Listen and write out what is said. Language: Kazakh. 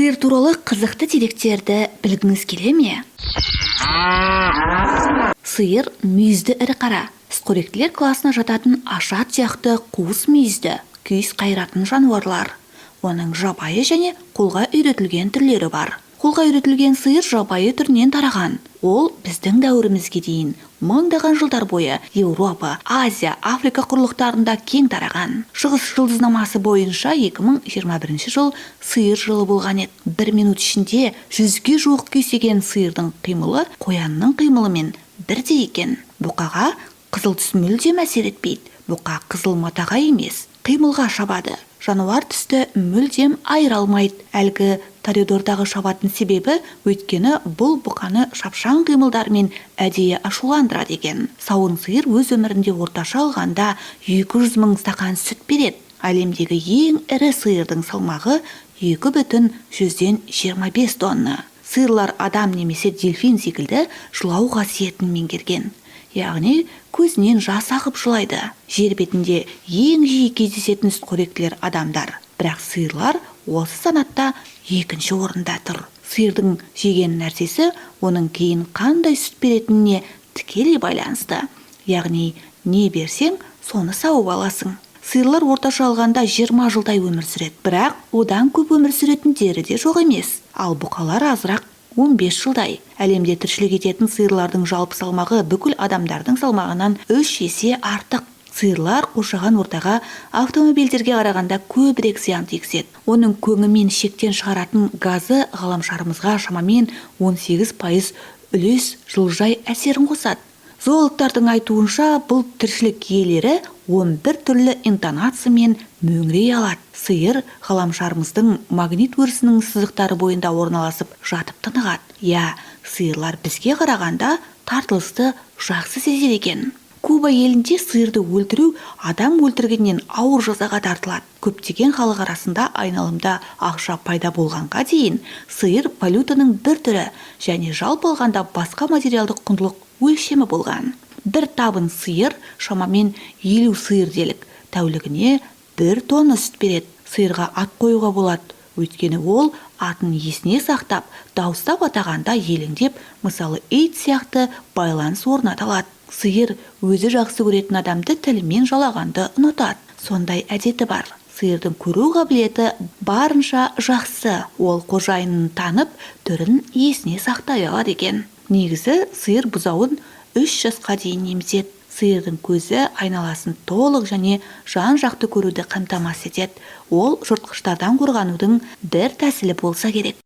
Сиыр туралы қызықты деректерді білгіңіз келе ме? Сиыр мүйізді ірі қара, сүтқоректілер класына жататын ашат сияқты қуыс мүйізді, күйіс қайратын жануарлар. Оның жабайы және қолға үйретілген түрлері бар. Қолға үйретілген сиыр жабайы түрінен тараған. Ол біздің дәуірімізге дейін мыңдаған жылдар бойы Еуропа, Азия, Африка құрлықтарында кең тараған. Шығыс жұлдызнамасы бойынша 2021 жыл сиыр жылы болған еді. 1 минут ішінде 100-ге жуық күйсеген сиырдың қимылы қоянның қимылымен бірдей екен. Бұқаға қызыл түс мүлдем әсер етпейді. Бұқа қызыл матаға емес, қимылға шабады. Жануар түсті мүлдем айыра алмайды. Әлгі торедордағы шабатын себебі өйткені бұл бұқаны шапшаң қимылдармен әдейі ашуландырады екен. Сауын сиыр өз өмірінде орташа алғанда 200 000 стақан сүт береді. Әлемдегі ең ірі сиырдың салмағы 2,25 тонна. Сиырлар адам немесе дельфин секілді жылау қасиетін меңгерген. Яғни көзінен жас ағып жылайды. Жер бетінде ең жиі кездесетін сүтқоректілер адамдар. Бірақ сиырлар осы санатта екінші орында тұр. Сиырдың жеген нәрсесі оның кейін қандай сүт беретініне тікелей байланысты. Яғни не берсең, соны сауып аласың. Сиырлар орташа алғанда 20 жылдай өмір сүреді. Бірақ одан көп өмір сүретіндері де жоқ емес. Ал бұқалар азырақ 15 жылдай. Әлемде тіршілік ететін сиырлардың жалпы салмағы бүкіл адамдардың салмағынан 3 есе артық. Сиырлар қоршаған ортаға автомобильдерге қарағанда көбірек зиян тигізеді. Оның көңімен шектен шығаратын газы ғаламшарымызға шамамен 18% үлес жылыжай әсерін қосады. Зоологтардың айтуынша бұл тіршілік иелері 11 түрлі интонациямен мөңірей алады. Сиыр ғаламшарымыздың магнит өрісінің сызықтары бойында орналасып жатып тынығады. Сиырлар бізге қарағанда тартылысты жақсы сезеді екен. Куба елінде сиырды өлтіру адам өлтіргеннен ауыр жазаға тартылады. Көптеген халық арасында айналымда ақша пайда болғанға дейін сиыр валютаның бір түрі және жалпы алғанда басқа материалдық құндылық өлшемі болған. Бір табын сиыр шамамен 50 сиыр делік. Тәулігіне 1 тонна сүт береді. Сиырға ат қоюға болады. Өйткені ол атын есіне сақтап, дауыстап атағанда елеңдеп, мысалы ит сияқты байланыс орната алады. Сиыр өзі жақсы көретін адамды тілімен жалағанды ұнатады. Сондай әдеті бар. Сиырдың көру қабілеті барынша жақсы. Ол қожайынын танып, түрін есіне сақтай алады екен. Негізі сиыр бұзауын 3 жасқа дейін емізеді. Сиырдың көзі айналасын толық және жан-жақты көруді қамтамасыз етеді. Ол жыртқыштардан қорғанудың бір тәсілі болса керек.